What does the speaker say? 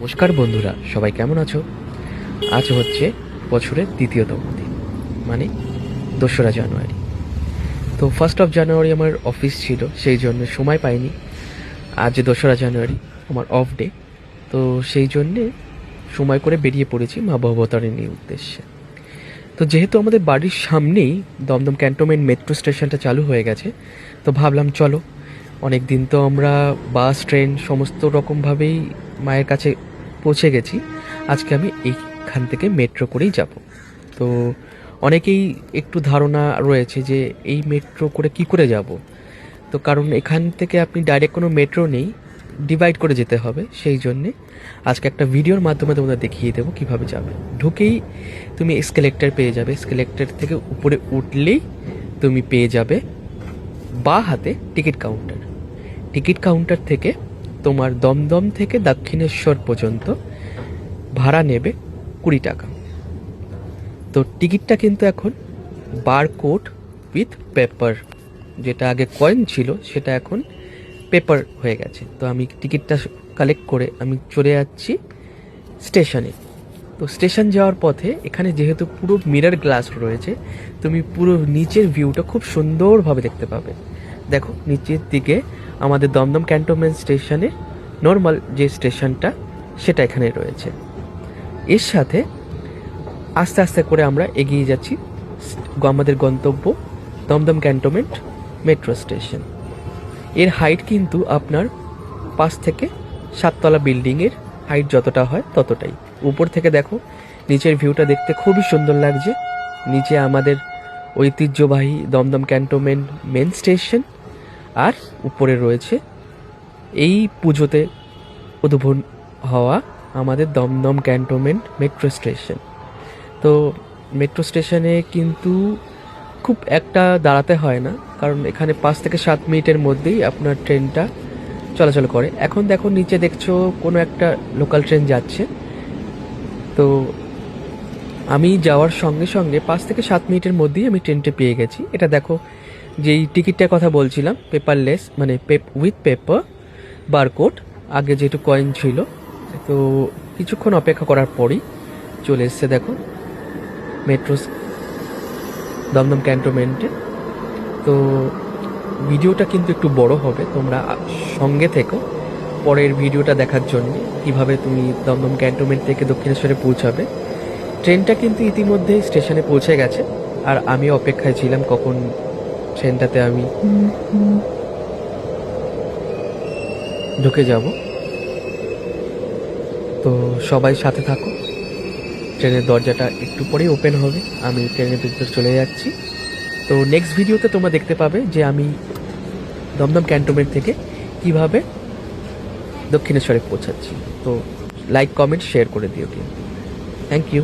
নমস্কার বন্ধুরা, সবাই কেমন আছো? আজ হচ্ছে বছরের দ্বিতীয়তম দিন, মানে 2রা জানুয়ারি। তো 1 জানুয়ারি আমার অফিস ছিল, সেই জন্য সময় পাইনি। আজ 2রা জানুয়ারি আমার অফ ডে, তো সেই জন্যে সময় করে বেরিয়ে পড়েছি মা ভবতারিণীর উদ্দেশ্যে। তো যেহেতু আমাদের বাড়ির সামনেই দমদম ক্যান্টনমেন্ট মেট্রো স্টেশনটা চালু হয়ে গেছে, তো ভাবলাম চলো, অনেক দিন তো আমরা বাস ট্রেন সমস্ত রকমভাবেই মায়ের কাছে পৌঁছে গেছি, আজকে আমি এইখান থেকে মেট্রো করেই যাব। তো অনেকেই একটু ধারণা রয়েছে যে এই মেট্রো করে কি করে যাব। তো কারণ এখান থেকে আপনি ডাইরেক্ট কোনো মেট্রো নেই, ডিভাইড করে যেতে হবে, সেই জন্যে আজকে একটা ভিডিওর মাধ্যমে তোমাদের দেখিয়ে দেবো কীভাবে যাবে। ঢুকেই তুমি এসকেলেটর পেয়ে যাবে, এসকেলেটর থেকে উপরে উঠলেই তুমি পেয়ে যাবে বাঁ হাতে টিকিট কাউন্টার। টিকিট কাউন্টার থেকে তোমার দমদম থেকে দক্ষিণেশ্বর পর্যন্ত ভাড়া নেবে 20 টাকা। তো টিকিটটা কিন্তু এখন বারকোড উইথ পেপার, যেটা আগে কয়েন ছিল সেটা এখন পেপার হয়ে গেছে। তো আমি টিকিটটা কালেক্ট করে আমি চলে যাচ্ছি স্টেশনে। তো স্টেশন যাওয়ার পথে এখানে যেহেতু পুরো মিরর গ্লাস রয়েছে, তুমি পুরো নিচের ভিউটা খুব সুন্দরভাবে দেখতে পাবে। দেখো নিচের দিকে আমাদের দমদম ক্যান্টনমেন্ট স্টেশনে নর্মাল যে স্টেশনটা সেটা এখানে রয়েছে। এর সাথে আস্তে আস্তে করে আমরা এগিয়ে যাচ্ছি আমাদের গন্তব্য দমদম ক্যান্টনমেন্ট মেট্রো স্টেশন। এর হাইট কিন্তু আপনার 5 থেকে 7 তলা বিল্ডিংয়ের হাইট যতটা হয় ততটাই। উপর থেকে দেখো নিচের ভিউটা দেখতে খুবই সুন্দর লাগছে। নিচে আমাদের ঐতিহ্যবাহী দমদম ক্যান্টনমেন্ট মেন স্টেশন, আর উপরে রয়েছে এই পুজোতে উদ্বোধন হওয়া আমাদের দমদম ক্যান্টনমেন্ট মেট্রো স্টেশন। তো মেট্রো স্টেশনে কিন্তু খুব একটা দাঁড়াতে হয় না, কারণ এখানে 5 থেকে 7 মিনিটের মধ্যেই আপনার ট্রেনটা চলাচল করে। এখন দেখো নিচে দেখছো কোনো একটা লোকাল ট্রেন যাচ্ছে। তো আমি যাওয়ার সঙ্গে সঙ্গে 5 থেকে 7 মিনিটের মধ্যেই আমি ট্রেনটা পেয়ে গেছি। এটা দেখো, যেই টিকিটটার কথা বলছিলাম পেপারলেস, মানে উইথ পেপার বারকোড, আগে যেহেতু কয়েন ছিল। তো কিছুক্ষণ অপেক্ষা করার পরই চলে এসছে দেখো মেট্রো দমদম ক্যান্টনমেন্টে। তো ভিডিওটা কিন্তু একটু বড় হবে, তোমরা সঙ্গে থেকো পরের ভিডিওটা দেখার জন্য কিভাবে তুমি দমদম ক্যান্টনমেন্ট থেকে দক্ষিণেশ্বরে পৌঁছাবে। ট্রেনটা কিন্তু ইতিমধ্যেই স্টেশনে পৌঁছে গেছে, আর আমি অপেক্ষায় ছিলাম কখন ট্রেনটাতে আমি ঢুকে যাব। তো সবাই সাথে থাকো, ট্রেনের দরজাটা একটু পরেই ওপেন হবে, আমি ট্রেনের ভিতর চলে যাচ্ছি। তো নেক্সট ভিডিওতে তোমরা দেখতে পাবে যে আমি দমদম ক্যান্টনমেন্ট থেকে কিভাবে দক্ষিণেশ্বরে পৌঁছাচ্ছি। তো লাইক কমেন্ট শেয়ার করে দিও কিন্তু। Thank you.